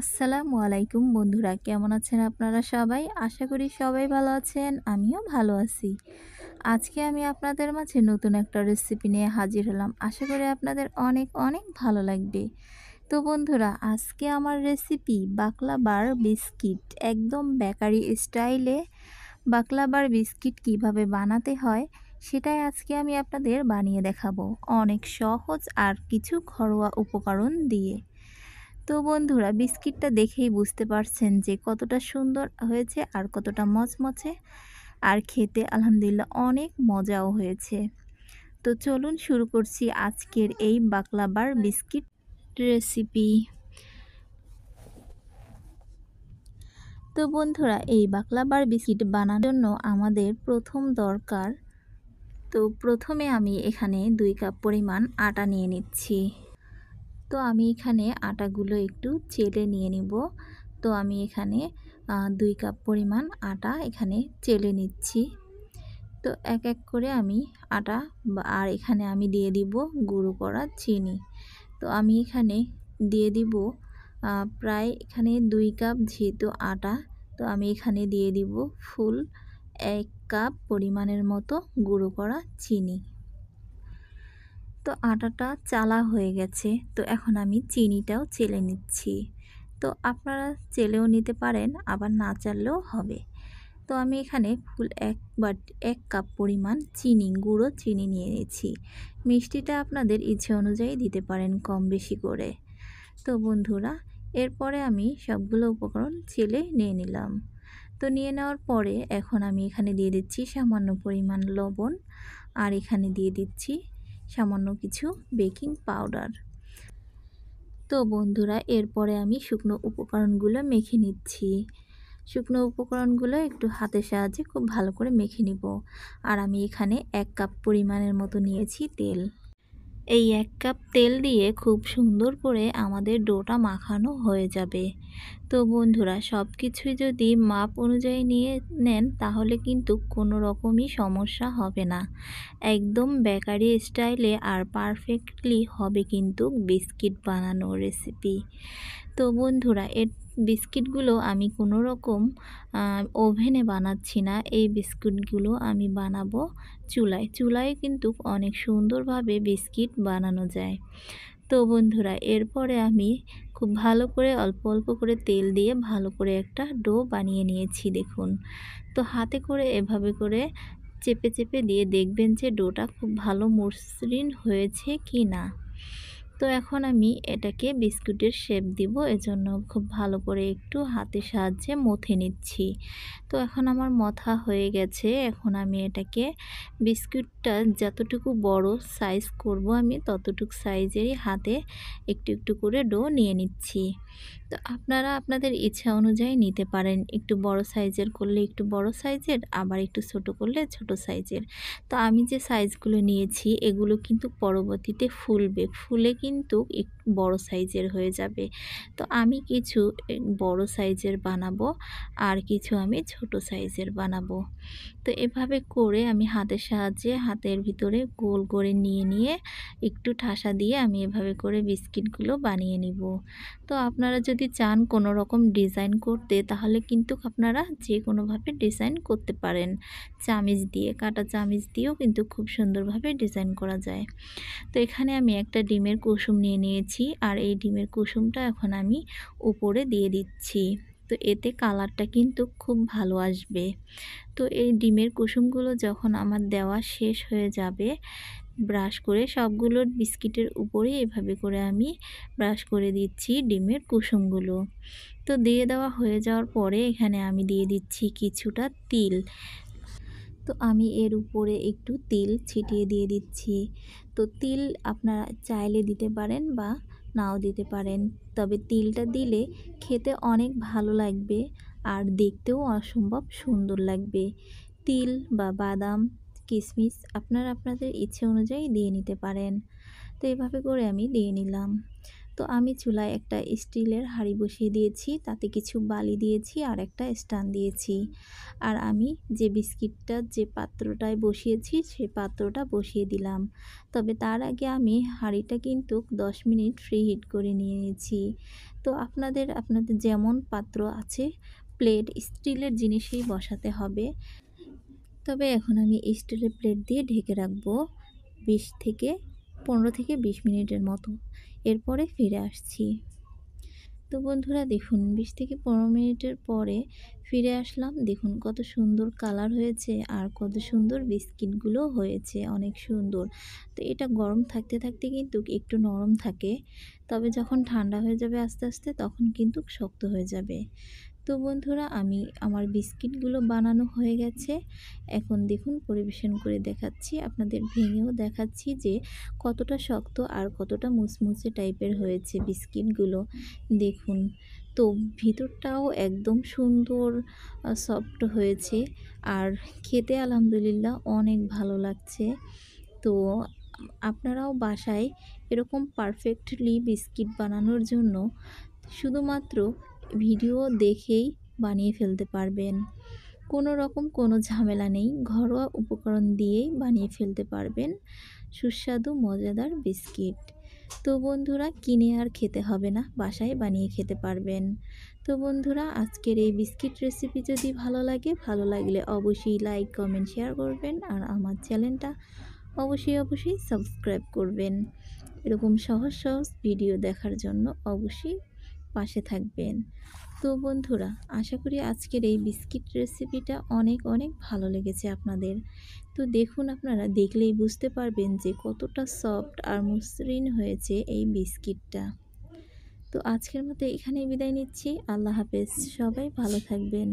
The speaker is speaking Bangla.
আসসালামু আলাইকুম বন্ধুরা, কেমন আছেন আপনারা সবাই? আশা করি সবাই ভালো আছেন, আমিও ভালো আছি। আজকে আমি আপনাদের মাঝে নতুন একটা রেসিপি নিয়ে হাজির হলাম। আশা করি আপনাদের অনেক অনেক ভালো লাগবে। তো বন্ধুরা, আজকে আমার রেসিপি বাকলাবার বিস্কিট। একদম বেকারি স্টাইলে বাকলাবার বিস্কিট কিভাবে বানাতে হয় সেটাই আজকে আমি আপনাদের বানিয়ে দেখাবো, অনেক সহজ আর কিছু ঘরোয়া উপকরণ দিয়ে। তো বন্ধুরা, বিস্কিটটা দেখেই বুঝতে পারছেন যে কতটা সুন্দর হয়েছে আর কতটা মচমচে, আর খেতে আলহামদুলিল্লাহ অনেক মজাও হয়েছে। তো চলুন শুরু করছি আজকের এই বাকলাবার বিস্কিট রেসিপি। তো বন্ধুরা, এই বাকলাবার বিস্কিট বানানোর জন্য আমাদের প্রথম দরকার, তো প্রথমে আমি এখানে 2 কাপ পরিমাণ আটা নিয়ে নিচ্ছি। তো আমি এখানে আটাগুলো একটু চেলে নিয়ে নিব। তো আমি এখানে 2 কাপ পরিমাণ আটা এখানে চেলে নিচ্ছি। তো এক এক করে আমি আটা আর এখানে আমি দিয়ে দিব গুঁড়ো করা চিনি। তো আমি এখানে দিয়ে দিব প্রায় এখানে 2 কাপ যেহেতু আটা, তো আমি এখানে দিয়ে দিব ফুল 1 কাপ পরিমাণের মতো গুঁড়ো করা চিনি। তো আটাটা চালা হয়ে গেছে, তো এখন আমি চিনিটাও চেলে নিচ্ছি। তো আপনারা চেলেও নিতে পারেন, আবার না চাললেও হবে। তো আমি এখানে ফুল 1 কাপ পরিমাণ চিনি, গুঁড়ো চিনি নিয়ে নিয়েছি। মিষ্টিটা আপনাদের ইচ্ছে অনুযায়ী দিতে পারেন কম বেশি করে। তো বন্ধুরা, এরপরে আমি সবগুলো উপকরণ চেলে নিয়ে নিলাম। তো নিয়ে নেওয়ার পরে এখন আমি এখানে দিয়ে দিচ্ছি সামান্য পরিমাণ লবণ, আর এখানে দিয়ে দিচ্ছি সামান্য কিছু বেকিং পাউডার। তো বন্ধুরা, এরপরে আমি শুকনো উপকরণগুলো মেখে নিচ্ছি। শুকনো উপকরণগুলো একটু হাতের সাহায্যে খুব ভালো করে মেখে নিব। আর আমি এখানে 1 কাপ পরিমাণের মতো নিয়েছি তেল। এই 1 কাপ তেল দিয়ে খুব সুন্দর করে আমাদের ডোটা মাখানো হয়ে যাবে। তো বন্ধুরা, সব কিছুই যদি মাপ অনুযায়ী নিয়ে নেন তাহলে কিন্তু কোনো রকমই সমস্যা হবে না। একদম বেকারি স্টাইলে আর পারফেক্টলি হবে কিন্তু বিস্কিট বানানোর রেসিপি। তো বন্ধুরা, বিস্কিটগুলো আমি কোনো রকম ওভেনে বানাচ্ছি না। এই বিস্কুটগুলো আমি বানাবো চুলায়। চুলায় কিন্তু অনেক সুন্দরভাবে বিস্কিট বানানো যায়। তো বন্ধুরা, এরপরে আমি খুব ভালো করে অল্প অল্প করে তেল দিয়ে ভালো করে একটা ডো বানিয়ে নিয়েছি দেখুন। তো হাতে করে এভাবে করে চেপে চেপে দিয়ে দেখবেন যে ডোটা খুব ভালো মসৃণ হয়েছে কি না। তো এখন আমি এটাকে বিস্কুটের শেপ দিব, এজন্য খুব ভালো করে একটু হাতের সাহায্যে মথে নিচ্ছি। তো এখন আমার মথা হয়ে গেছে। এখন আমি এটাকে বিস্কুটটা যতটুকু বড় সাইজ করব আমি ততটুকু সাইজেরই হাতে একটু একটু করে ডো নিয়ে নিচ্ছি। তো আপনারা আপনাদের ইচ্ছা অনুযায়ী নিতে পারেন। একটু বড় সাইজের করলে একটু বড় সাইজের, আবার একটু ছোট করলে ছোট সাইজের। তো আমি যে সাইজগুলো নিয়েছি এগুলো কিন্তু পরবর্তীতে ফুলবে, ফুলে কিন্তু একটু বড় সাইজের হয়ে যাবে। তো আমি কিছু বড় সাইজের বানাবো আর কিছু আমি ছোট সাইজের বানাবো। তো এভাবে করে আমি হাতের সাহায্যে হাতের ভিতরে গোল করে নিয়ে নিয়ে একটু ঠাসা দিয়ে আমি এভাবে করে বিস্কিটগুলো বানিয়ে নিব। তো আপনারা যদি চান কোনো রকম ডিজাইন করতে তাহলে কিন্তু আপনারা যে কোনোভাবে ডিজাইন করতে পারেন। চামিচ দিয়ে, কাঁটা চামিচ দিয়েও কিন্তু খুব সুন্দরভাবে ডিজাইন করা যায়। তো এখানে আমি একটা ডিমের কুসুম নিয়ে নিয়েছি, আর এই ডিমের কুসুমটা এখন আমি উপরে দিয়ে দিচ্ছি। তো এতে কালারটা কিন্তু খুব ভালো আসবে। তো এই ডিমের কুসুমগুলো যখন আমার দেওয়া শেষ হয়ে যাবে, ব্রাশ করে সবগুলো বিস্কিটের উপরে এভাবে করে আমি ব্রাশ করে দিচ্ছি ডিমের কুসুমগুলো। তো দিয়ে দেওয়া হয়ে যাওয়ার পরে এখানে আমি দিয়ে দিচ্ছি কিছুটা তিল। তো আমি এর উপরে একটু তিল ছিটিয়ে দিয়ে দিচ্ছি। তো তিল আপনারা চাইলে দিতে পারেন বা নাও দিতে পারেন, তবে তিলটা দিলে খেতে অনেক ভালো লাগবে আর দেখতেও অসম্ভব সুন্দর লাগবে। তিল বা বাদাম, কিশমিশ আপনারা আপনাদের ইচ্ছে অনুযায়ী দিয়ে নিতে পারেন। তো এভাবে করে আমি দিয়ে নিলাম। তো আমি চুলায় একটা স্টিলের হাঁড়ি বসিয়ে দিয়েছি, তাতে কিছু বালি দিয়েছি আর একটা স্ট্যান্ড দিয়েছি। আর আমি যে বিস্কিটটা যে পাত্রটায় বসিয়েছি সেই পাত্রটা বসিয়ে দিলাম। তবে তার আগে আমি হাঁড়িটা কিন্তু 10 মিনিট ফ্রি হিট করে নিয়েছি। তো তো আপনাদের যেমন পাত্র আছে, প্লেট স্টিলের জিনিসেই বসাতে হবে। তবে এখন আমি স্টিলের প্লেট দিয়ে ঢেকে রাখবো 15 থেকে 20 মিনিটের মতো। এরপরে ফিরে আসছি। তো বন্ধুরা দেখুন 20 থেকে 15 মিনিটের পরে ফিরে আসলাম। দেখুন কত সুন্দর কালার হয়েছে আর কত সুন্দর বিস্কিটগুলো হয়েছে, অনেক সুন্দর। তো এটা গরম থাকতে থাকতে কিন্তু একটু নরম থাকে, তবে যখন ঠান্ডা হয়ে যাবে আস্তে আস্তে তখন কিন্তু শক্ত হয়ে যাবে। তো বন্ধুরা আমার বিস্কিটগুলো বানানো হয়ে গেছে। এখন দেখুন পরিবেশন করে দেখাচ্ছি, আপনাদের ভেঙেও দেখাচ্ছি যে কতটা শক্ত আর কতটা মুচমুচে টাইপের হয়েছে বিস্কিটগুলো। দেখুন, তো ভিতরটাও একদম সুন্দর সফট হয়েছে আর খেতে আলহামদুলিল্লাহ অনেক ভালো লাগছে। তো আপনারাও বাসায় এরকম পারফেক্টলি বিস্কিট বানানোর জন্য শুধুমাত্র ভিডিও দেখেই বানিয়ে ফেলতে পারবেন। কোনো ঝামেলা নেই, ঘরোয়া উপকরণ দিয়েই বানিয়ে ফেলতে পারবেন সুস্বাদু মজাদার বিস্কিট। তো বন্ধুরা কিনে আর খেতে হবে না, বাসায় বানিয়ে খেতে পারবেন। তো বন্ধুরা আজকের এই বিস্কিট রেসিপি যদি ভালো লাগলে অবশ্যই লাইক, কমেন্ট, শেয়ার করবেন আর আমার চ্যানেলটা অবশ্যই সাবস্ক্রাইব করবেন। এরকম সহজ সহজ ভিডিও দেখার জন্য অবশ্যই পাশে থাকবেন। তো বন্ধুরা আশা করি আজকের এই বিস্কিট রেসিপিটা অনেক ভালো লেগেছে আপনাদের। তো দেখুন, আপনারা দেখলেই বুঝতে পারবেন যে কতটা সফট আর মসৃণ হয়েছে এই বিস্কিটটা। তো আজকের মতো এখানেই বিদায় নিচ্ছি। আল্লাহ হাফেজ, সবাই ভালো থাকবেন।